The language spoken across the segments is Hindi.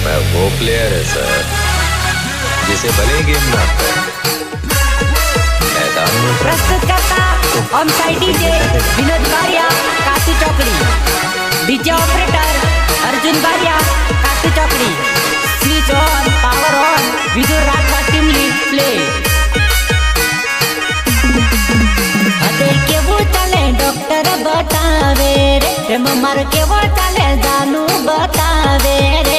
मैं वो प्लेयर है सर जिसे भले गेम ना आता मैदान में प्रस्तुत करता on side DJ Vinod Baria Katu Chaukdi, DJ operator Arjun Baria Katu Chaukdi, switch on power on Vidur Rathwa team lead play. हदे के वो चले डॉक्टर बतावे रे, प्रेम मर के वो चले जानू बतावे रे।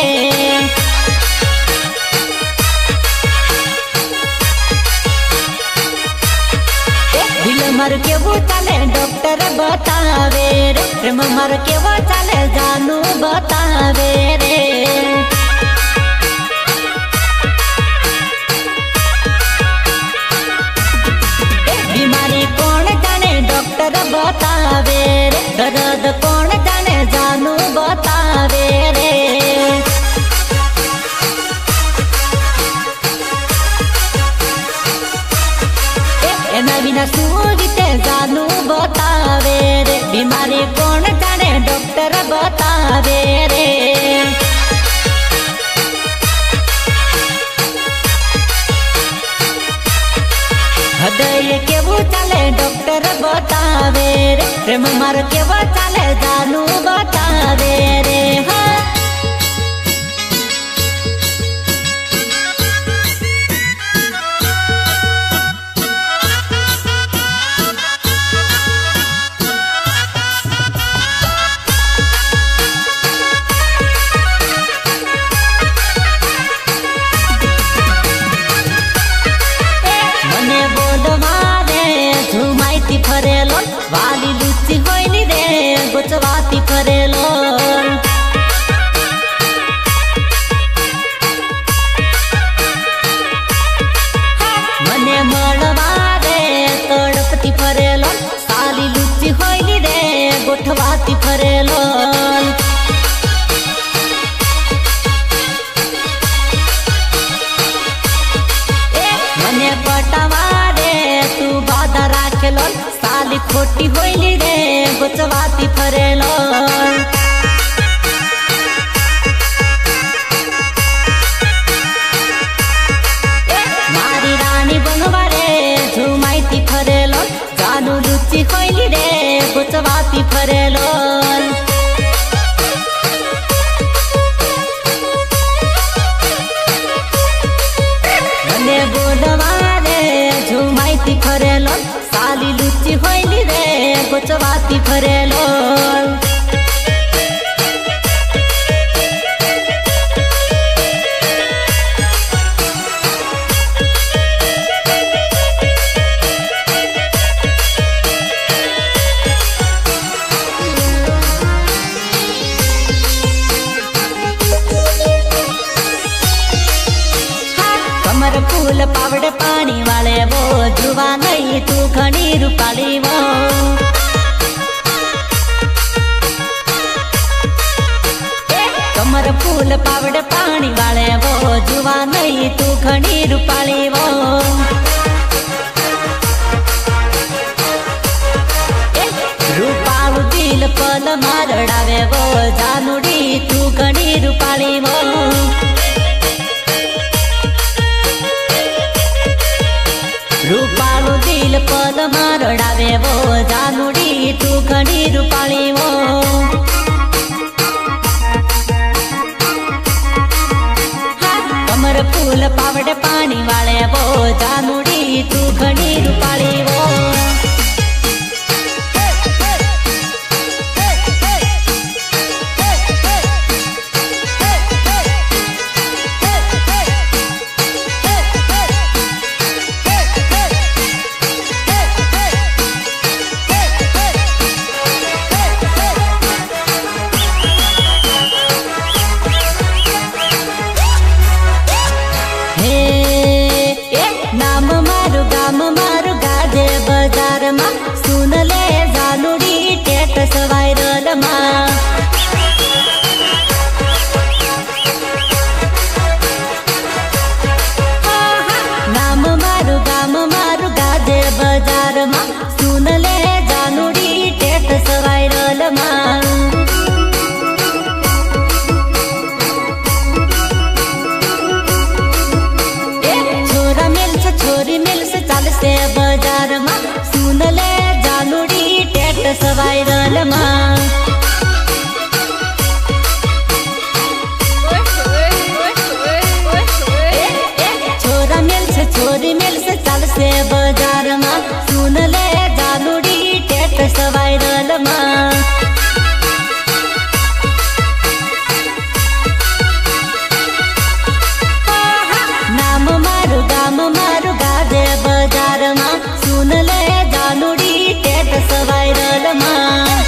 मर के वो चले डॉक्टर बतावे रे, प्रेम मर के वो चले जानू बतावे रे। बीमारी कौन जाने डॉक्टर बतावे रे, दर्द कौन जाने जानू बतावे रे। सूझते जानू बतावे रे, बीमारी कौन जाने डॉक्टर बतावे रे। हृदय के वो चले डॉक्टर बतावे रे, प्रेम मर के वो चले जानू बतावे रे। हाँ फरेलो वाली लुच्ची होइनी रे गोचवाती फरेलो। मने मळवा रे तड़पती फरेलो, साली लुच्ची होइनी रे गोठवाती फरेलो। मने पटवा रे तू बाधा राखेलो, साली खोटी होइली रे गोचवाती फरेलो। मारी रानी बनवा रे झुमाइती फरेलो, जानू लुच्ची होइली रे गोचवाती फरेलो। मने बोलवा रे झुमाइती फरेलो, साली लुच्ची होइली रे गोचवाती फरेलो। कमर फूल पावड़ पानी वाले वो जुवा नहीं तू घनी रूपाली वो। कमर फूल पावड़ पानी वाले वो जुवा नहीं तू घनी रूपाली वो। रूपालू दिल पल मारडावे वो जानूडी तू घनी रूपाली वो। रूपालू दिल पल मारडावे वो जानूडी तू घनी रूपाली वो। कमर फूल पावड़ पानी वाले वो जानूडी तू घनी रूपाली वो। नाम मारू गाम मारू गाजे માં સુન લે જાનુડી ટેટસ વાયરલ માં છોરા મેલશે છોરી મેલશે ચાલશે બજારમાં સુન લે જાનુડી ટેટસ વાયરલ માં નામ મારું ગામ મારું ગાજે બજારમાં સુન લે જાનુડી ટેટસ વાયરલ માં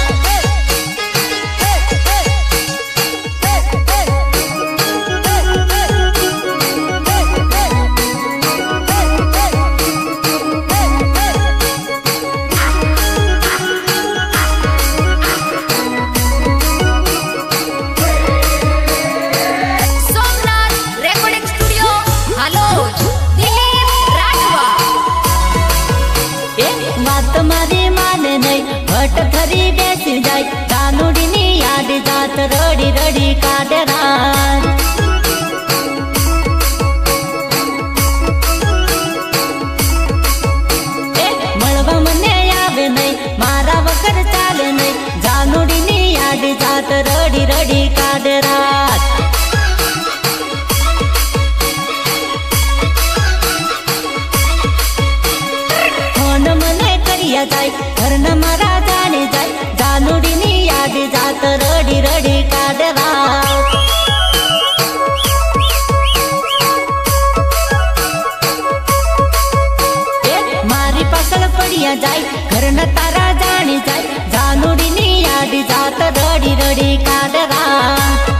તમારી માને નહીં હટ થરી બેસી જાય જાનુડી ની યાદ જાત રડી રડી કાઢે રાત મળવા મને આવે નહીં મારા વગર ચાલે નહીં જાનુડી ની યાદ જાત રડી રડી કાઢે રાત જાય ઘરના મારા જાણે જાય જાનુડી ની યાદ જાત રડી રડી કાઢે રાત મારી પાછળ પડ્યા જાય ઘરના તારા જાણી જાય જાનુડી ની યાદ જાત રડી રડી કાઢે રાત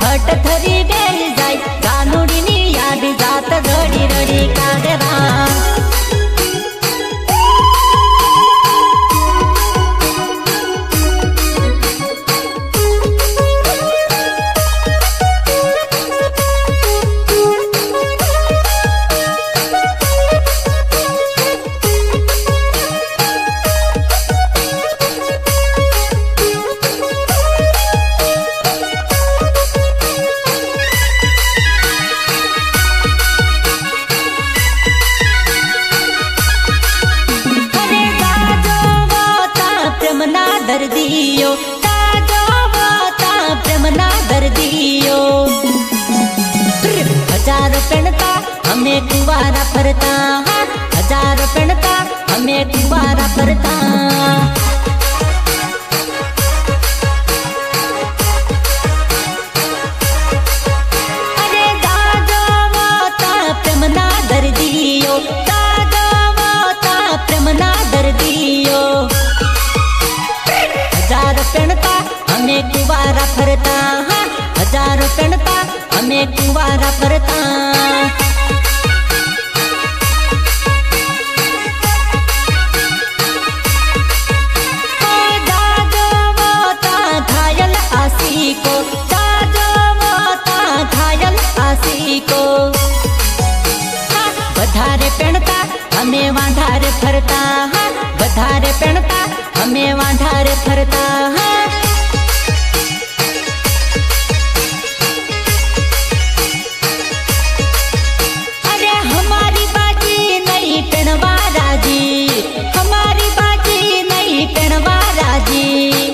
હટ થરી બેસી જાય જાનુડી ની યાદ જાત રડી રડી કાઢે રાત દર્દીઓ તાજો વાતા પ્રેમના દર્દીઓ હજાર પેણતા અમે કુવારા ફરતા હજાર પેણતા અમે કુવારા ફરતા અરે તાજો વાતા પ્રેમના દર્દીઓ તાજો વાતા પ્રેમના દર્દીઓ હજાર પેણતા અમે કુવારા ફરતા હજાર પેણતા અમે કુવારા ફરતા જાજો વાતા ઘાયલ આશિકો જાજો વાતા ઘાયલ આશિકો વધારે પેણતા અમે વાંઢારે ફરતા વધારે પેણતા અમે વાંઢારે ફરતા અરે હમારી બાજી નહીં પેણવા રાજી હમારી બાજી નહીં પેણવા રાજી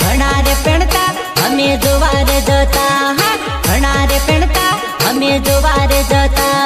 ઘણારે પેણતા અમે જોવારે જતા ઘણારે પેણતા અમે જોવારે જતા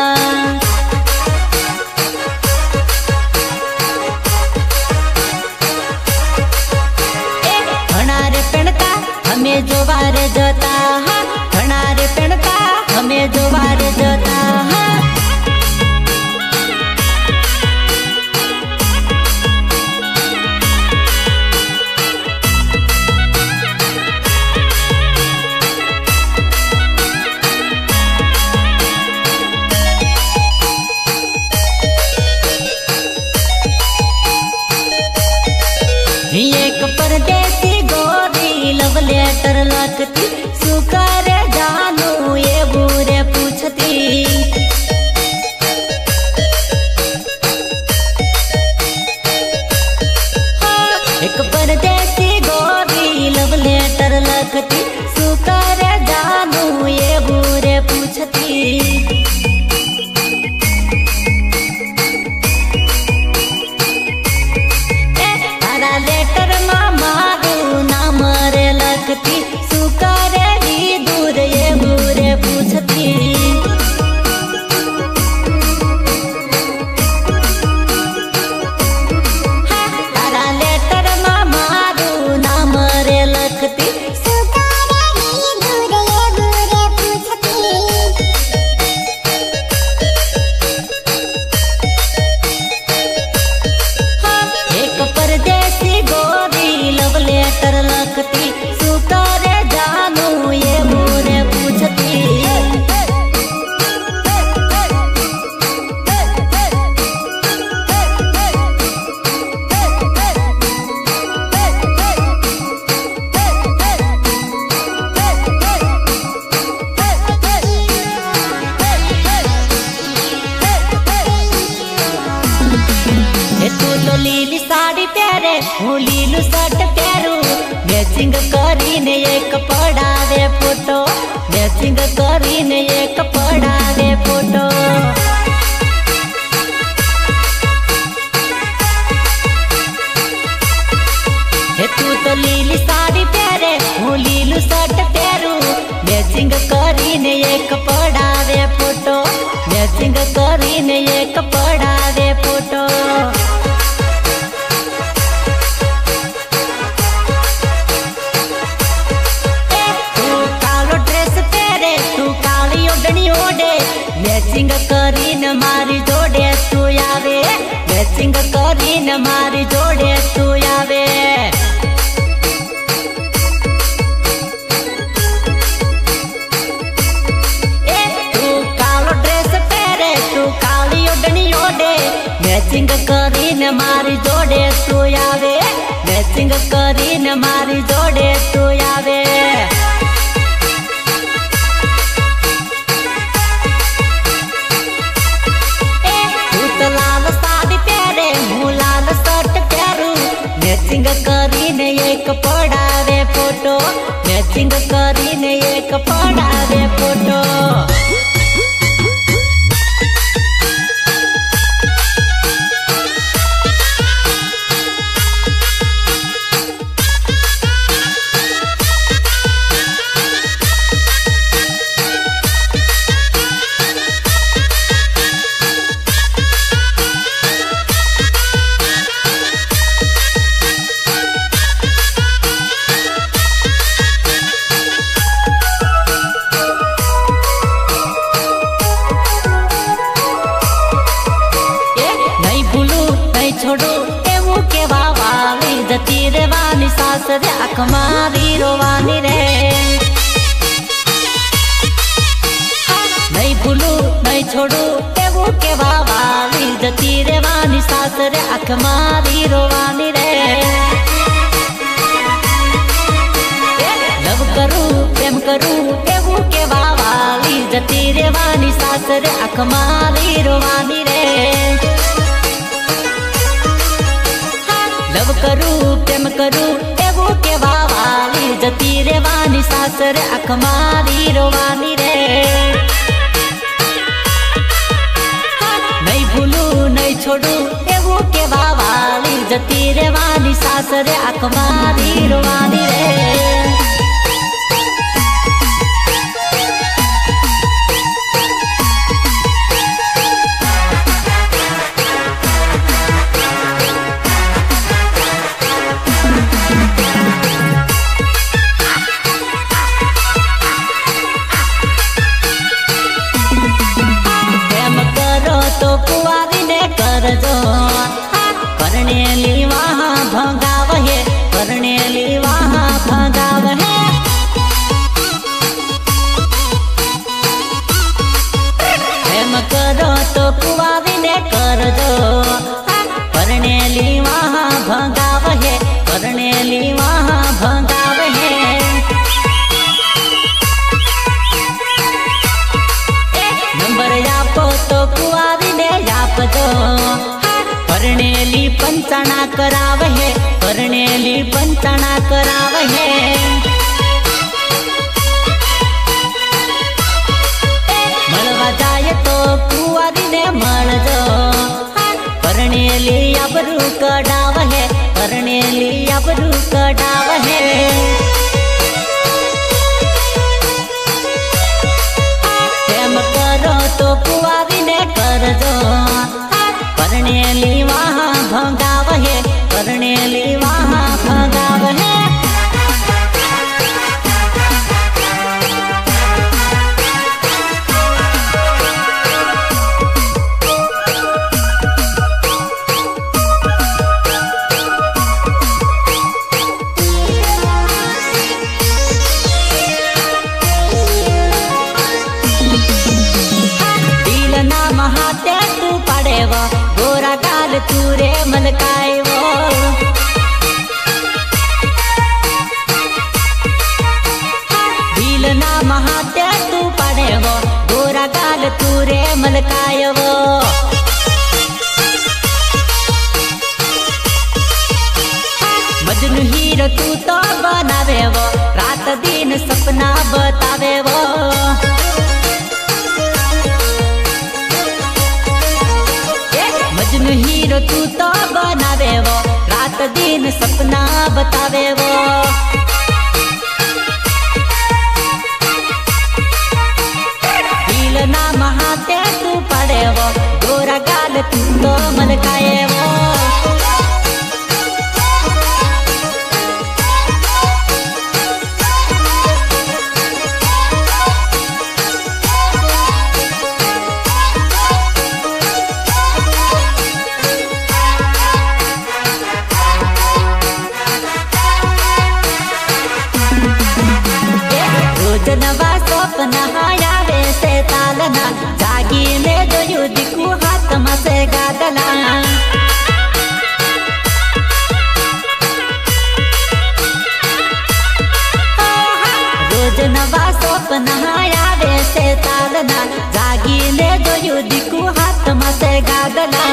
तो लीली साड़ी पहरे हूँ लीलू शर्ट पहरू मैचिंग करीने एक पड़ावे फोटो मैचिंग करीने एक पड़ावे फोटो तू तो लीली साड़ी पहरे हूँ लीलू शर्ट पहरू मैचिंग करीने एक पड़ावे फोटो मैचिंग करीने एक पड़ावे फोटो तू कालो ड्रेस पहरे तू काली ओढ़नी ओढ़े मैचिंग करीने मारी जोड़े तू आवे मैचिंग करीने मारी जोड़े तू आवे मैचिंग करीने मारी जोड़े तू आवे मैचिंग करीने मारी जोड़े तू आवे तू तो लाल साड़ी पहरे हूँ लाल शर्ट पहरू मैचिंग करीने एक पड़ावे फोटो मैचिंग करीने एक पड़ावे फोटो छोड़ो एवं के वाली जती रे वाली सास रे आँख मारी रोवानी रे नहीं भूलू नहीं छोड़ू एवं के वाली जती रे वाली सास रे आँख मारी रोवानी रे लव करूं प्रेम करूं एवं के वाली जती रे वाली सास रे आँख मारी रोवानी रे लव करूं प्रेम करूं एवं के वाली जती रे वाली सास रे आँख मारी रोवानी रे नहीं भूलू नहीं छोड़ू एवं के वाली जती रे वाली सास रे आँख मारी रोवानी रे तो कुआरी ने कर जो करनेली वहाँ भगाव है करनेली वहाँ भगाव है प्रेम करो तो कुआरी ने कर जो करनेली वहाँ भगाव है करनेली वहाँ भगाव है नंबर आपो तो कुआरी जो करनेली पंचना कराव है करनेली पंचना कराव है मलवा जाए तो कुआरी ने मल जो करनेली अबरू कडाव है करनेली अबरू कडाव है प्रेम करो तो कुआरी ने कर जो करनेली वहाँ भगाव है करनेली वहाँ भगाव है दिल ना महाते तू पड़े वो गोरा गाल तूरे मलकाए वो दिल ना महाते तू पड़े वो गोरा गाल तूरे मलकाए वो सपना बतावे वो मजनू हीरो तू तो बनावे वो रात दिन सपना बतावे वो दिल ना महाते तू पड़े वो गोरा गाल तू तो मलकाए वो नवा सपना आवे से तालना जागीने जो युदिकू हाथ में से गादला रोज नवा सपना आवे से तालना जागीने जो युदिकू हाथ में से गादला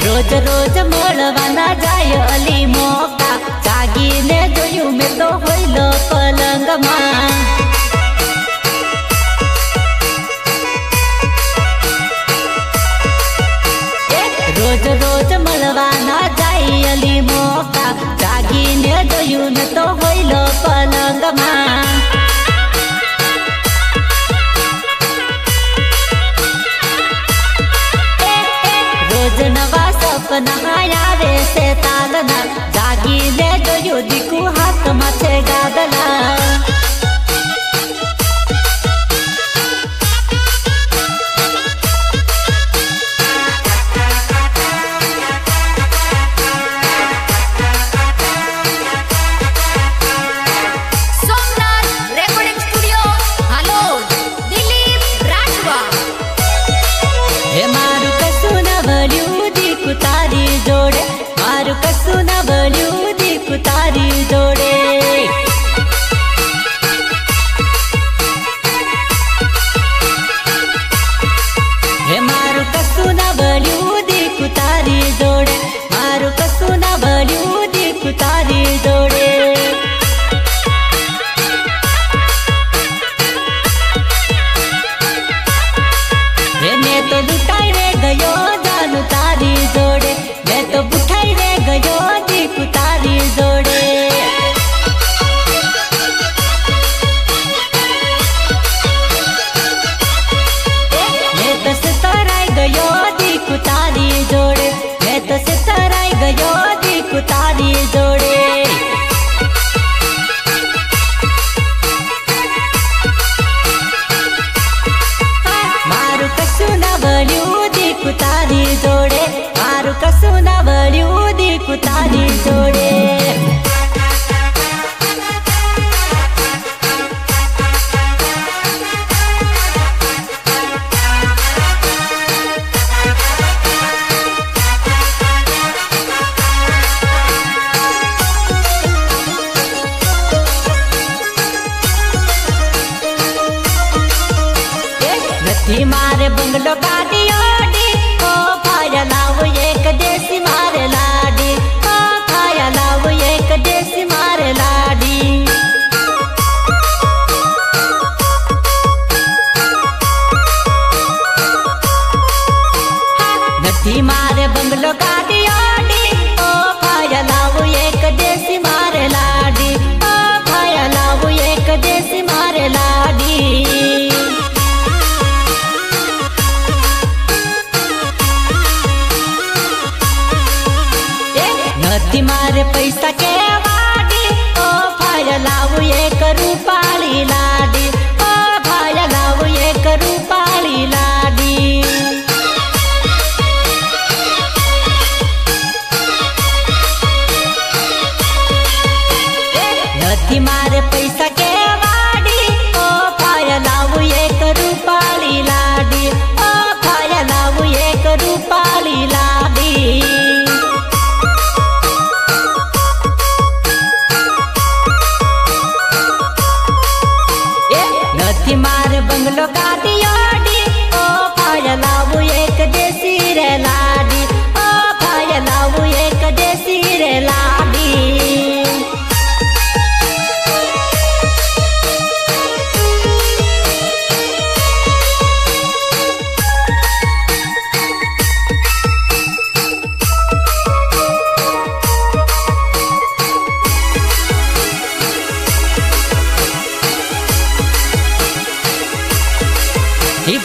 रोज रोज મળવાના જાય અલી મોકા જાગીને જોયું મેં તો હોઈલો પલંગમાં રોજ રોજ મળવાના જાય અલી મોકા જાગીને જોયું મેં તો હોઈલો પલંગમાં रोज नवा सपना आवे से तालना जागीने जो युदिकू हाथ में से गादला तारी जोड़े मारू कसू न बल्यू दीकु तारी जोड़े हे मारू कसू न बल्यू दीकु तारी जोड़े मारू कसू न बल्यू दीकु तारी जोड़े हे मैं तो लुटाई रे गयो जानू तारी जोड़े मैं तो बुठाई रे गयो दीकु तारी जोड़े मैं तो सिताराई गयो दीकु तारी जोड़े मैं तो सिताराई गयो दीकु तारी जोड़े मारू कसू न बल्यू दीकु तारी जोड़े मारू कसू न बल्यू दीकु तारी जोड़े मारे बंगलो गाड़ी ओडी ओ फाया लाव एक देसी मारे लाडी ओ फाया लाव एक देसी मारे लाडी नथी मारे बंगलो गाड़ी ओडी ओ फाया लाव एक देसी मारे लाडी ओ फाया लाव एक देसी मारे लाडी नथी मारे पैसा के वाडी ओ भाया लाव एक रूपाली लाडी ओ भाया लाव एक रूपाली लाडी नथी मारे पैसा के वाडी ओ भाया लाव एक रूपाली लाडी ओ भाया लाव एक रूपाली लाडी मारे बंगलो गाड़ी ओडी ओ फाया लाव एक देसी रे लाडी ओ फाया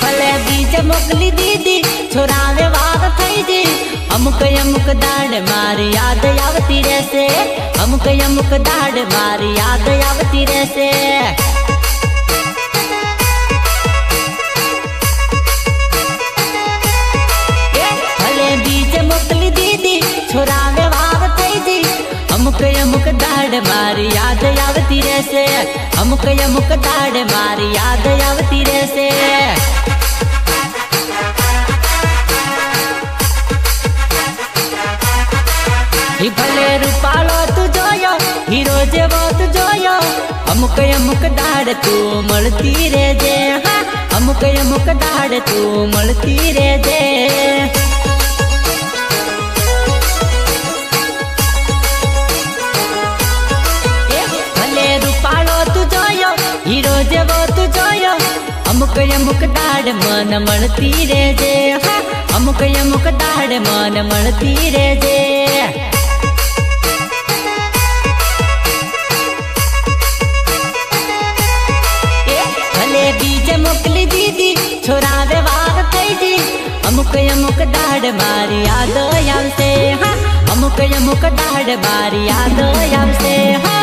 भले बीज मोकली दीदी छोरावे वाग थई जी अमुक अमुक दाड़ मारी याद आवती रहसे अमुक दाड़ मारी याद आवती रहसे भले बीज मोकली दीदी छोरावे वाग थई जी अमुक दाड़ मारी याद आवती रहसे अमुक दाड़ मारी याद आवती रहसे भले रूपालो तू जोयो हीरो जेवो तू जोयो अमुक दाड़ तू मलती रे जे हाँ अमुक दाड़ तू मलती रे जे भले रूपालो तू जोयो हीरो जेवो तू जोयो अमुक दाड़ मन मलती रे जे हाँ अमुक दाड़ मन मलती रे जे बीज मोकली दीदी छोरावे वाग थई जी अमुक दाड़ मारी याद आवसे हाँ अमुक दाड़ मारी याद आवसे हाँ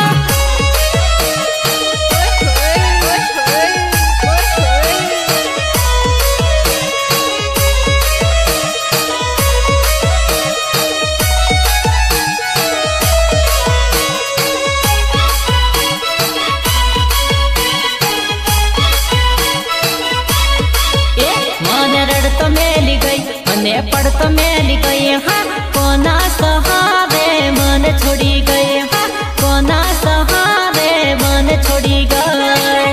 पढ़ तो मेली गई हाँ कोना सहारे मन छोड़ी गई हाँ कोना सहारे मन छोड़ी गई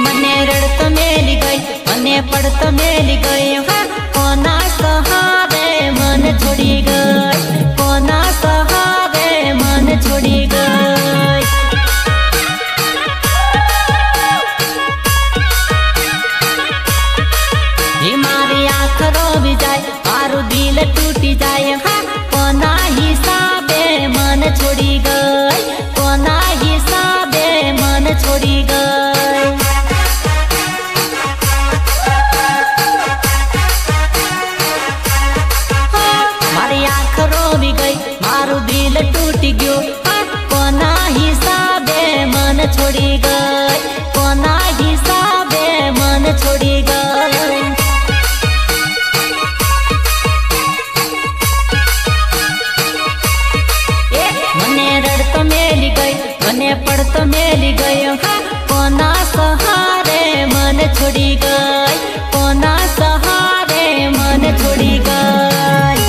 मने रड़ तो मेली गई मने पढ़ तो मेली गई हाँ कोना सहारे मन छोड़ी गई कोना सहारे मन छोड़ी गई मारू दिल टूटी जाए हाँ कोना हिसाबे मन छोड़ी गई कोना हिसाबे मन छोड़ी गई मारी आँख रोवी गई मारू दिल टूटी गयो हाँ कोना हिसाबे मन छोड़ी गई कोना हिसाबे मन छोड़ी गई पढ़ तो मेली गई हाँ कोना सहारे मन छोड़ी गई कोना सहारे मन छोड़ी गई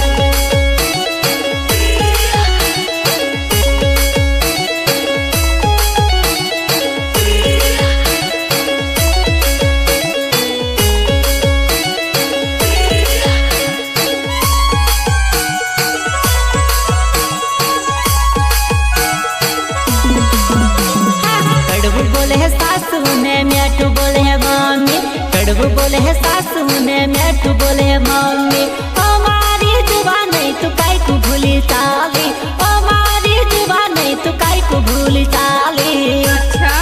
सासू ने मैठू बोले है मम्मी कड़बू बोले है सासू ने मैठू बोले है मम्मी हमारी जुबान नहीं तू काई को भूली चाली हमारी जुबान नहीं तू काई को भूली चाली अच्छा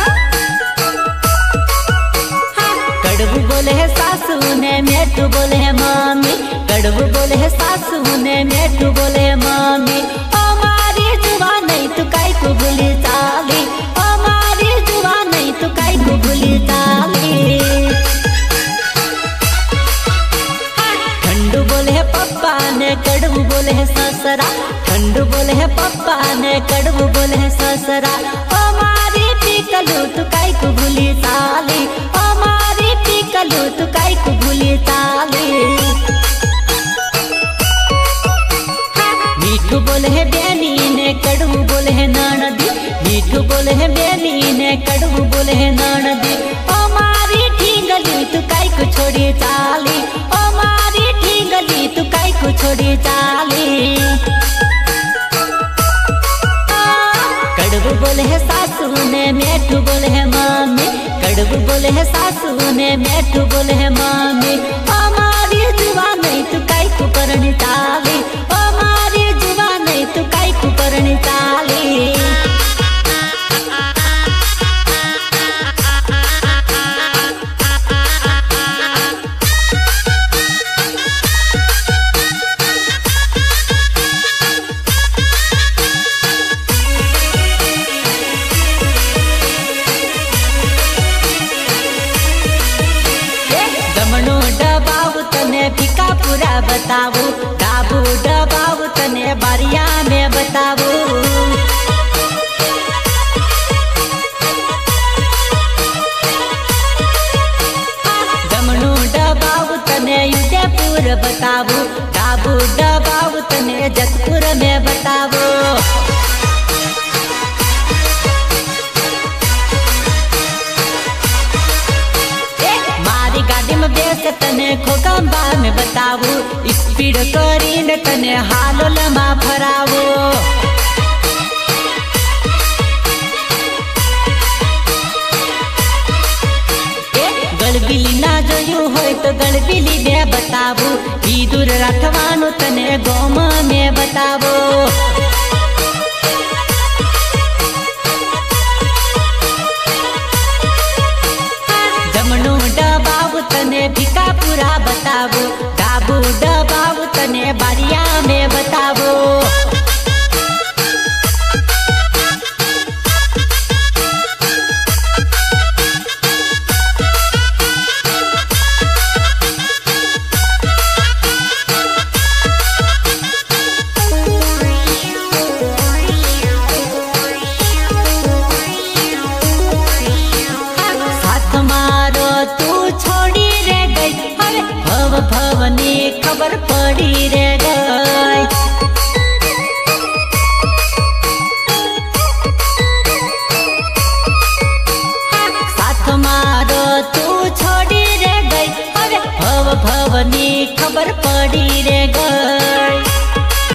कड़बू बोले है सासू ने मैठू बोले है मम्मी कड़बू बोले है सासू ने मैठू बोले है मम्मी हमारी जुबान नहीं तू काई को भूली चाली हमारी जुबान नहीं तू काई को भूली चाली ठंडू बोले है पप्पा ने कड़बू बोले है ससरा ठंडू बोले है पप्पा ने कड़बू बोले है ससरा हमारी पीकलू तू काई को भूली चाली हमारी पीकलू तू काई को भूली चाली मीठू बोले है बेनी ने कड़बू बोले है ननदी मीठू बोले है बेनी ने कड़बू बोले है ननदी हमारी ठींगली तू काई को छोड़ी चाली हमारी ठींगली तू काई को छोड़ी चाली कड़बू बोले है सासू ने मैठू बोले है मम्मी कड़बू बोले है सासू ने मैठू बोले है मम्मी हमारी जुबान नहीं तू काई को करनी चाली हमारी जुबान नहीं तू काई को करनी चाली बतावू ડાબુ દબાવું તને બારિયા મેં बतावू જમણું દબાવું તને ઉદયપુર बतावू ડાબુ દબાવું તને જતપુર મેં बतावू गाड़ी में बेस तने खोखंबा में बतावू स्पीड करीने तने हालोल में फरावू गलबिली ना जोयू होय तो गलबिली में बतावू ई दूर रखवानो तने गोम में बतावू